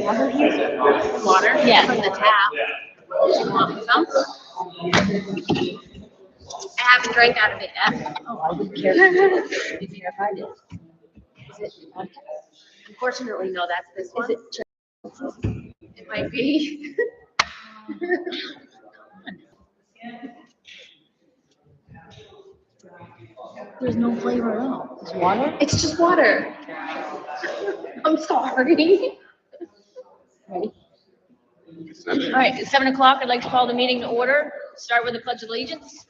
water here? Water? Yeah. From the tap. Do you want some? I haven't drank out of it yet. Oh, I wouldn't care. I wouldn't care if I did. Is it? Unfortunately, no, that's this one. Is it? It might be. There's no flavor at all. It's water? It's just water. I'm sorry. Ready? All right, it's 7 o'clock. I'd like to call the meeting to order. Start with the Pledge of Allegiance.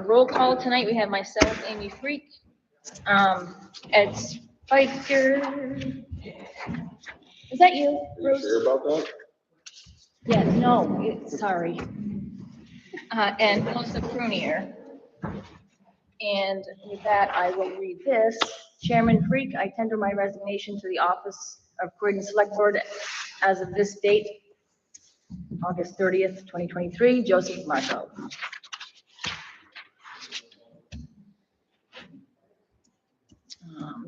Roll call tonight. We have myself, Amy Freak, Ed Spiker. Is that you, Are you Rose? sure about that? Yeah, no, sorry. And Melissa Prunier. And with that, I will read this. Chairman Freak, I tender my resignation to the office of Croydon Select Board as of this date, August 30th, 2023. Joseph Marco.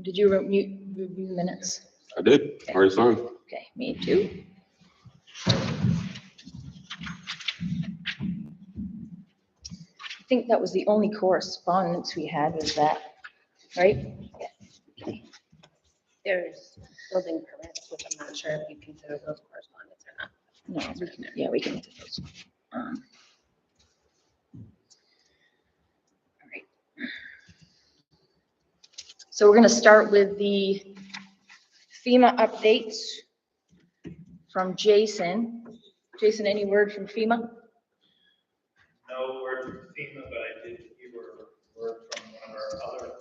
Did you review minutes? I did. Already signed. Okay, me too. I think that was the only correspondence we had, was that, right? Okay. There's building permits, which I'm not sure if you consider those correspondence or not. No, we can, yeah, we can do those. All right. So we're gonna start with the FEMA updates from Jason. Jason, any word from FEMA? No word from FEMA, but I did hear word from one of our other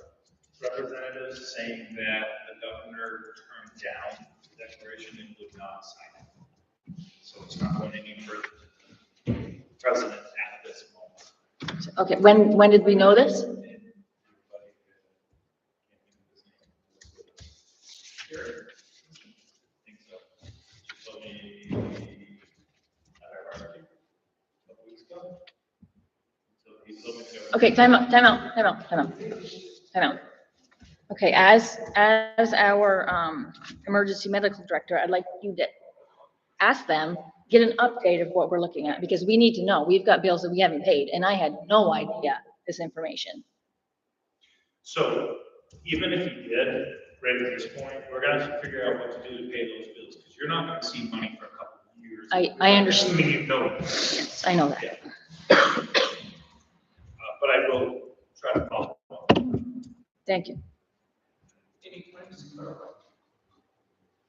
representatives saying that the governor turned down the declaration and would not sign it. So it's not going any further to the president at this moment. Okay, when did we know this? Here, I think so. She told me at our barbecue a couple weeks ago. So he told me to go. Okay, time out. Okay, as our emergency medical director, I'd like you to ask them, get an update of what we're looking at, because we need to know. We've got bills that we haven't paid, and I had no idea this information. So even if you did, right at this point, we're gonna have to figure out what to do to pay those bills, because you're not gonna see money for a couple of years. I understand. Assuming you know. Yes, I know that. Yeah. But I will try to follow up. Thank you. Any plans to clarify?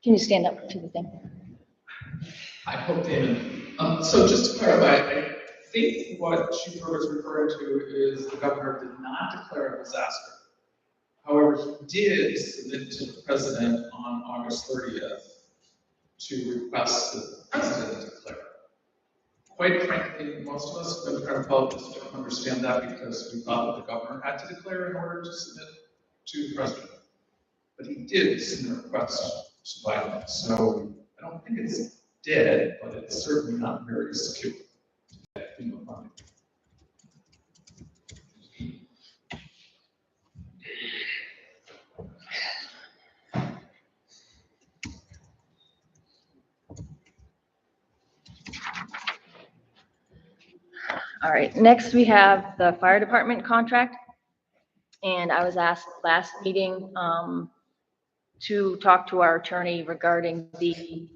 Can you stand up to the thing? I hope, Damon. So just to clarify, I think what Chief Bird is referring to is the governor did not declare a disaster. However, he did submit to the president on August 30th to request that the president declare. Quite frankly, most of us who have been politics don't understand that, because we thought that the governor had to declare in order to submit to the president. But he did submit a request to Biden. So I don't think it's dead, but it's certainly not very secure. All right, next we have the fire department contract. And I was asked last meeting to talk to our attorney regarding the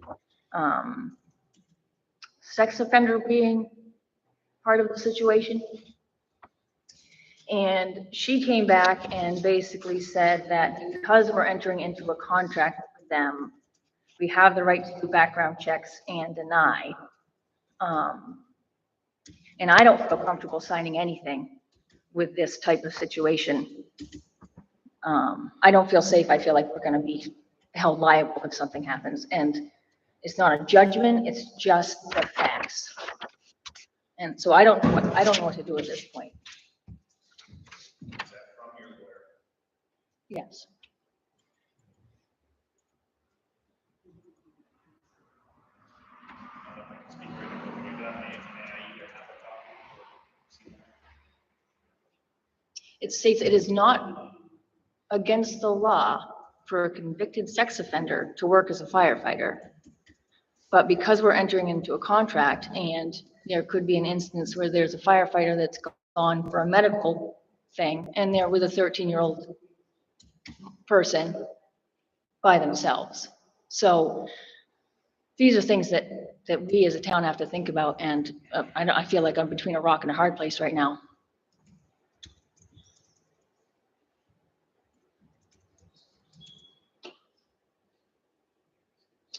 sex offender being part of the situation. And she came back and basically said that because we're entering into a contract with them, we have the right to do background checks and deny. And I don't feel comfortable signing anything with this type of situation. I don't feel safe. I feel like we're gonna be held liable if something happens. And it's not a judgment, it's just the facts. And so I don't know what to do at this point. Is that from your lawyer? Yes. I don't think it's secret, but when you're done, may I either have a copy or see that? It states it is not against the law for a convicted sex offender to work as a firefighter. But because we're entering into a contract and there could be an instance where there's a firefighter that's gone for a medical thing and they're with a 13-year-old person by themselves. So these are things that we as a town have to think about, and I feel like I'm between a rock and a hard place right now.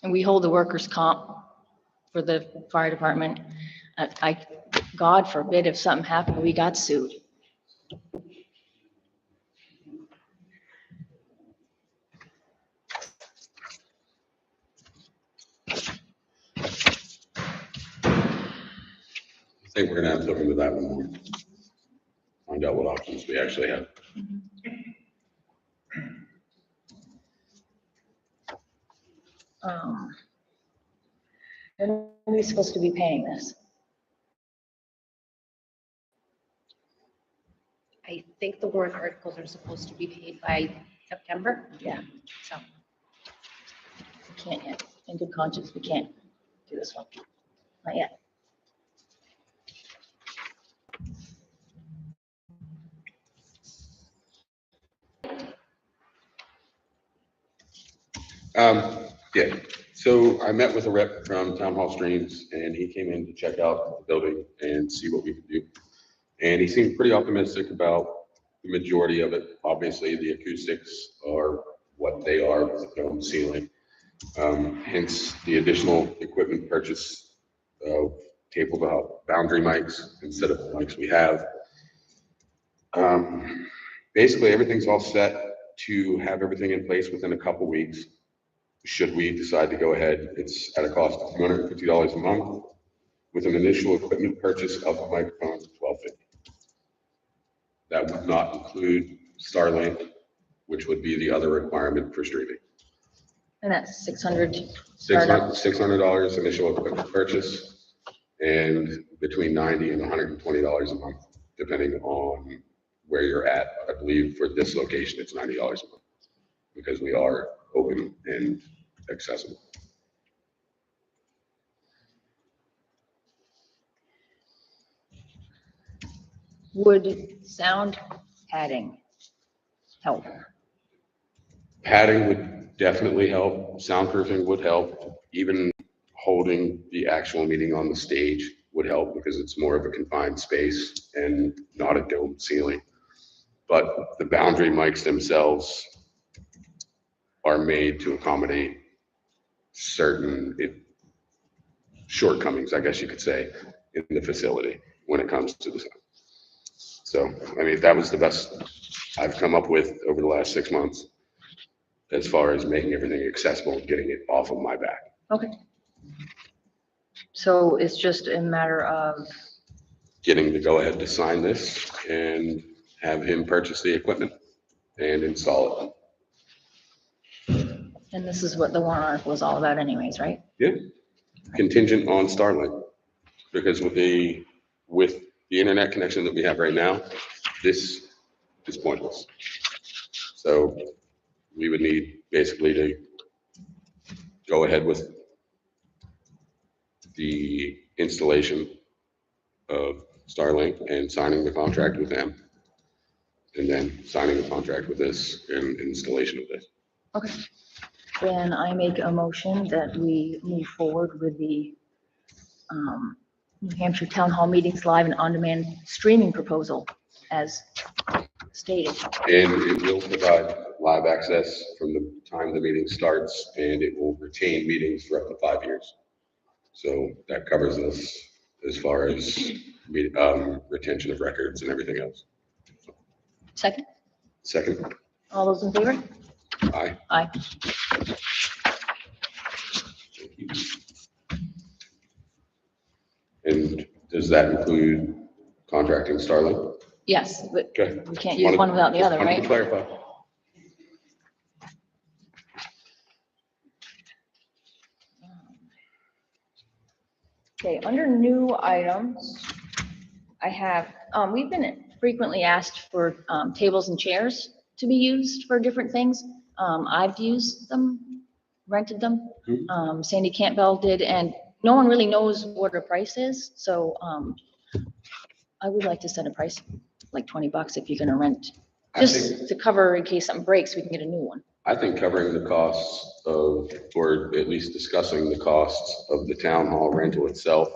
And we hold the workers' comp for the fire department. God forbid if something happened, we got sued. I think we're gonna have to look into that one more. Find out what options we actually have. When are we supposed to be paying this? I think the warrant articles are supposed to be paid by September, Yeah, so. we can't yet. In good conscience, we can't do this one. Not yet. Yeah, so I met with a rep from Town Hall Streams and he came in to check out the building and see what we could do. And he seemed pretty optimistic about the majority of it. Obviously, the acoustics are what they are with the dome ceiling. Hence the additional equipment purchase of tabletop boundary mics instead of the mics we have. Basically, everything's all set to have everything in place within a couple weeks. Should we decide to go ahead, it's at a cost of $250 a month with an initial equipment purchase of the microphone, $1,250. That would not include Starlink, which would be the other requirement for streaming. And that's 600. startup. $600 initial equipment purchase and between $90 and $120 a month, depending on where you're at. I believe for this location, it's $90 a month because we are open and accessible. Would sound padding help? Padding would definitely help. Soundproofing would help. Even holding the actual meeting on the stage would help because it's more of a confined space and not a domed ceiling. But the boundary mics themselves are made to accommodate certain shortcomings, I guess you could say, in the facility when it comes to the sound. So, I mean, that was the best I've come up with over the last 6 months as far as making everything accessible and getting it off of my back. Okay. So it's just a matter of, Getting the go-ahead to sign this and have him purchase the equipment and install it. and this is what the warrant article is all about anyways, right? Yeah, contingent on Starlink, because with the internet connection that we have right now, this is pointless. So we would need basically to go ahead with the installation of Starlink and signing the contract with them. And then signing the contract with this and installation of this. Okay. Then I make a motion that we move forward with the New Hampshire Town Hall Meetings Live and On-Demand Streaming proposal as stated. And it will provide live access from the time the meeting starts, and it will retain meetings for up to 5 years. So that covers us as far as retention of records and everything else. Second, Second, all those in favor? aye. Aye. And does that include contracting Starlink? Yes, but Okay. we can't use one without the other, Just wanted to right? clarify. Okay, under new items, I have, we've been frequently asked for tables and chairs to be used for different things. I've used them, rented them. Sandy Campbell did, and no one really knows what her price is, so I would like to set a price, like $20 if you're gonna rent. I Just think- to cover in case something breaks, we can get a new one. I think covering the costs of, or at least discussing the costs of the town hall rental itself,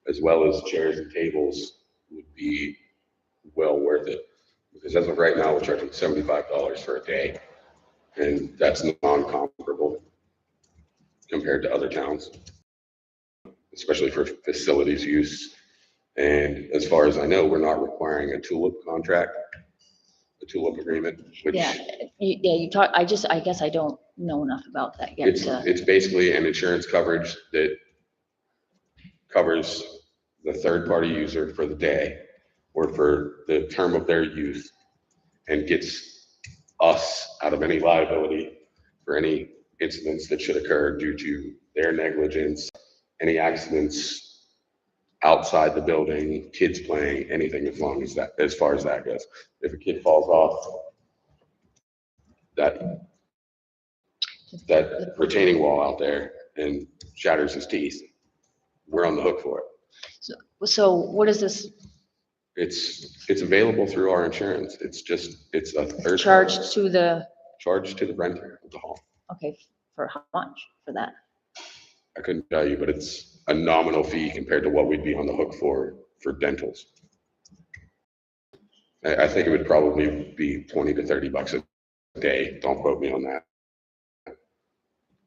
as well as chairs and tables, would be well worth it. Because as of right now, we're charging $75 for a day, and that's non-comparable compared to other towns, especially for facilities use. And as far as I know, we're not requiring a tulip contract, a tulip agreement, which Yeah, you talk, I guess I don't know enough about that yet. it's basically an insurance coverage that covers the third-party user for the day or for the term of their use and gets us out of any liability for any incidents that should occur due to their negligence, any accidents outside the building, kids playing, anything as long as that, as far as that goes. If a kid falls off that retaining wall out there and shatters his teeth, we're on the hook for it. So what is this It's available through our insurance. It's a third. charged to the, Charge to the renter of the hall. okay, for how much for that? I couldn't tell you, but it's a nominal fee compared to what we'd be on the hook for dentals. I think it would probably be 20 to $30 a day. Don't quote me on that.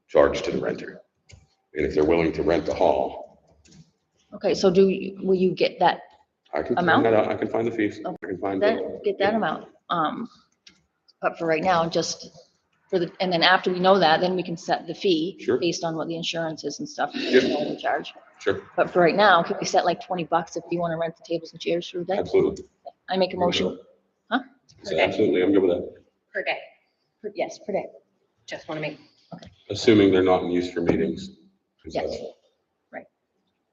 Charge to the renter. And if they're willing to rent the hall, Okay, so will you get that, I can Amount? find that out. I can find the fees. I can find get that amount? But for right now, just for the, and then after we know that, then we can set the fee. Sure. Based on what the insurance is and stuff, Yep. you know, we charge. Sure, But for right now, could we set like $20 if you want to rent the tables and chairs for the day? absolutely. I make a motion, So absolutely, I'm good with that. Per day. yes, per day. Just want to make, Assuming they're not in use for meetings. 'Cause Yes. that's-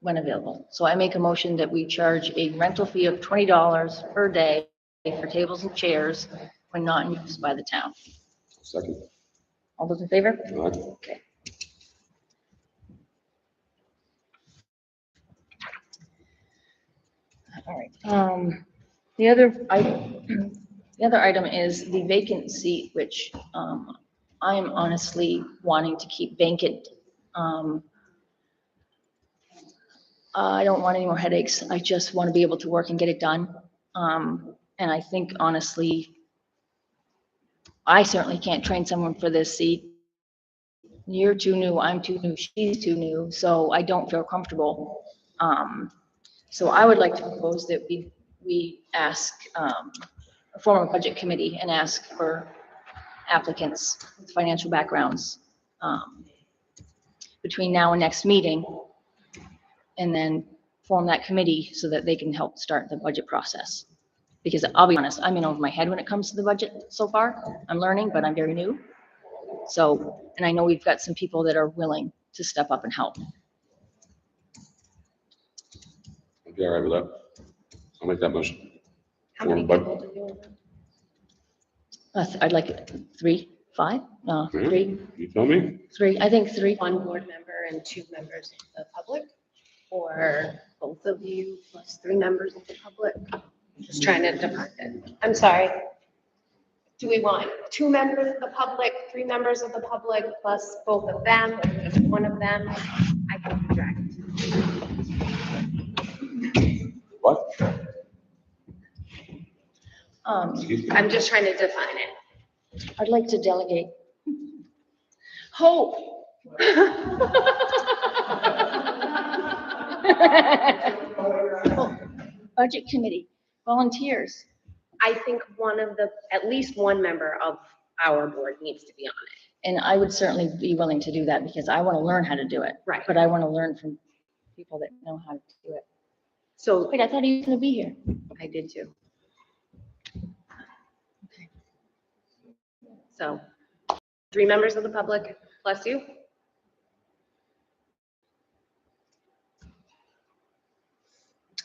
When available. So I make a motion that we charge a rental fee of $20 per day for tables and chairs when not in use by the town. Second. All those in favor? All right. Okay. All right. The other item is the vacant seat, which I'm honestly wanting to keep vacant. I don't want any more headaches. I just want to be able to work and get it done. And I think honestly, I certainly can't train someone for this seat. You're too new, I'm too new, she's too new, so I don't feel comfortable. So I would like to propose that we ask, form a budget committee and ask for applicants with financial backgrounds, between now and next meeting. And then form that committee so that they can help start the budget process. Because I'll be honest, I'm in over my head when it comes to the budget so far. I'm learning, but I'm very new. So, and I know we've got some people that are willing to step up and help. I'd be all right with that. I'll make that motion. how many Form people do you want? I'd like it 3, 5, no, Mhm. 3, You tell me. 3, I think 3. One board member and 2 members of the public? Or both of you plus 3 members of the public? Just trying to define it. I'm sorry. Do we want 2 members of the public, 3 members of the public, plus both of them, or just one of them? I can direct. What? Excuse me? I'm just trying to define it. I'd like to delegate. Hope. Budget committee, volunteers. I think at least one member of our board needs to be on it. And I would certainly be willing to do that because I want to learn how to do it. Right. But I want to learn from people that know how to do it. So Wait, I thought he was going to be here. I did too. So 3 members of the public plus you?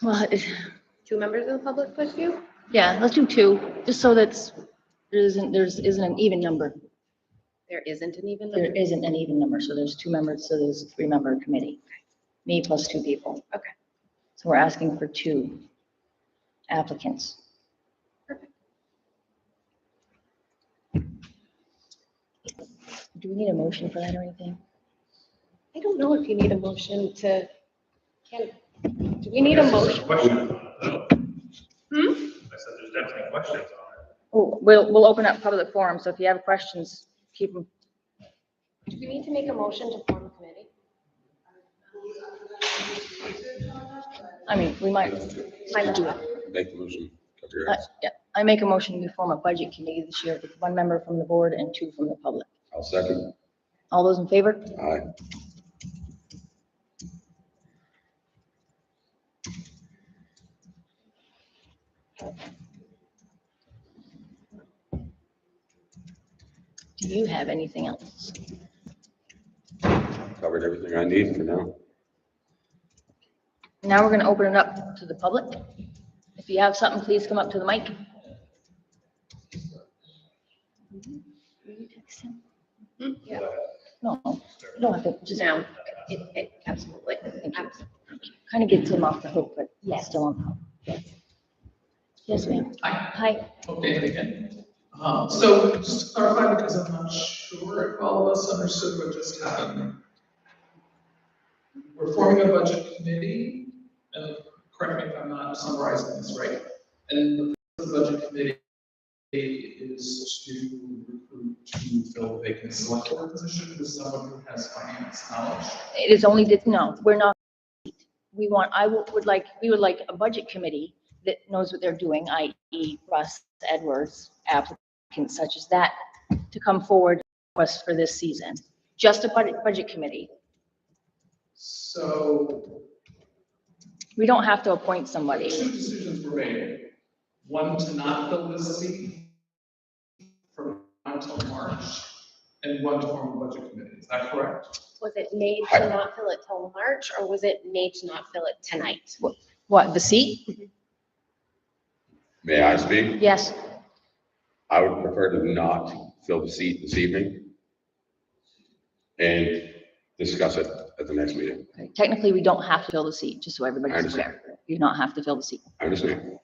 Well, 2 members of the public plus you? yeah, let's do 2, just so that's, there isn't an even number. There isn't an even There number? isn't an even number, so there's 2 members, so there's a 3-member committee. Me plus 2 people. Okay. So we're asking for 2 applicants. Perfect. Do we need a motion for that or anything? I don't know if you need a motion to, do we need a motion? Questions on it, though. Hmm? I said there's definitely questions on it. Oh, we'll open up public forum, so if you have questions, keep them. Do we need to make a motion to form a committee? I mean, we might do it. Make the motion, cover your ass. Yeah, I make a motion to form a budget committee this year with 1 member from the board and 2 from the public. I'll second. All those in favor? Aye. Do you have anything else? Covered everything I need for now. Now we're going to open it up to the public. If you have something, please come up to the mic. Yeah. No, you don't have to, just No, absolutely. kind of gets him off the hook, but still on top. Yes, ma'am. Hi. Okay, again. So just to clarify, because I'm not sure if all of us understood what just happened. We're forming a budget committee, and correct me if I'm not summarizing this right. And the budget committee is to recruit to fill the vacant select board position with someone who has finance knowledge. It is only, no, we're not. We would like a budget committee that knows what they're doing, i.e. Russ, Edwards, applicants such as that, to come forward with us for this season. Just a budget committee. So We don't have to appoint somebody. 2 decisions were made. One, to not fill this seat from now until March, and one to form a budget committee. Is that correct? Was it made to not fill it till March, or was it made to not fill it tonight? What, the seat? May I speak? Yes. I would prefer to not fill the seat this evening and discuss it at the next meeting. Okay. Technically, we don't have to fill the seat, just so I everybody's understand. aware. You do not have to fill the seat. I understand.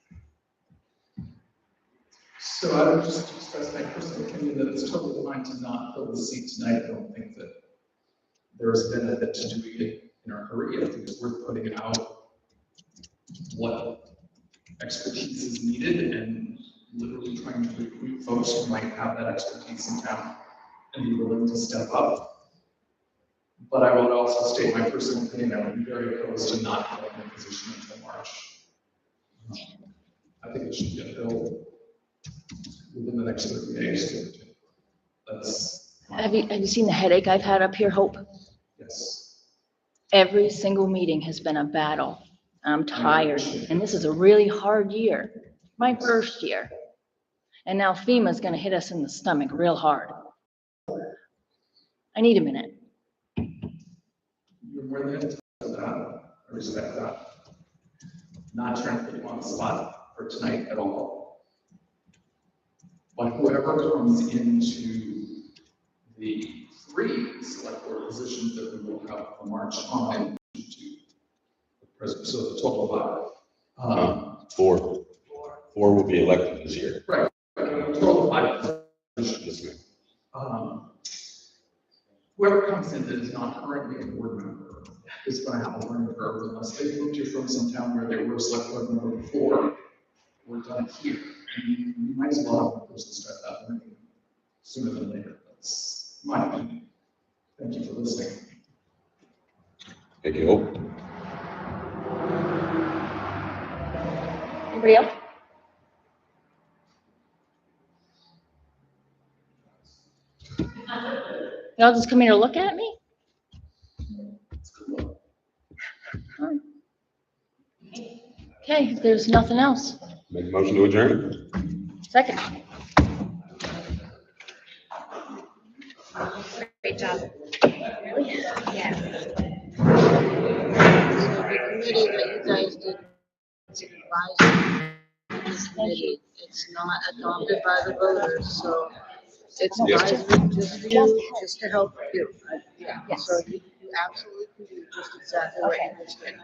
So I would just express my personal opinion that it's totally fine to not fill the seat tonight. I don't think that there's been a to do it in a hurry. I think it's worth putting out what expertise is needed and literally trying to recruit folks who might have that expertise in town and be willing to step up. But I would also state my personal opinion, I would be very opposed to not filling the position until March. I think it should get filled within the next 30 days. That's, Have you seen the headache I've had up here, Hope? yes. Every single meeting has been a battle. I'm tired, and this is a really hard year, my first year. And now FEMA's gonna hit us in the stomach real hard. I need a minute. You're more than entitled to that. I respect that. Not trying to put you on the spot for tonight at all. But whoever comes into the 3 select board positions that we will have from March on to the present, so the total of 4 will be elected this year. right, a total of 5 positions. Yes, ma'am. Whoever comes in that is not currently a board member is going to have a learning curve unless they moved here from some town where they were a select board member before. We're done here. And you might as well have a person start that learning sooner than later. That's my opinion. Thank you for listening. Thank you, Hope. Anybody else? Y'all just come here to look at me? Okay, if there's nothing else. Make a motion to adjourn? Second. Great job. Really? Yeah. So the committee that you guys did advisory to this committee. It's not adopted by the voters, so it's Yeah. advisory just for you, just to help you. Yeah, Yes. so you absolutely can do just exactly what you Okay. just did.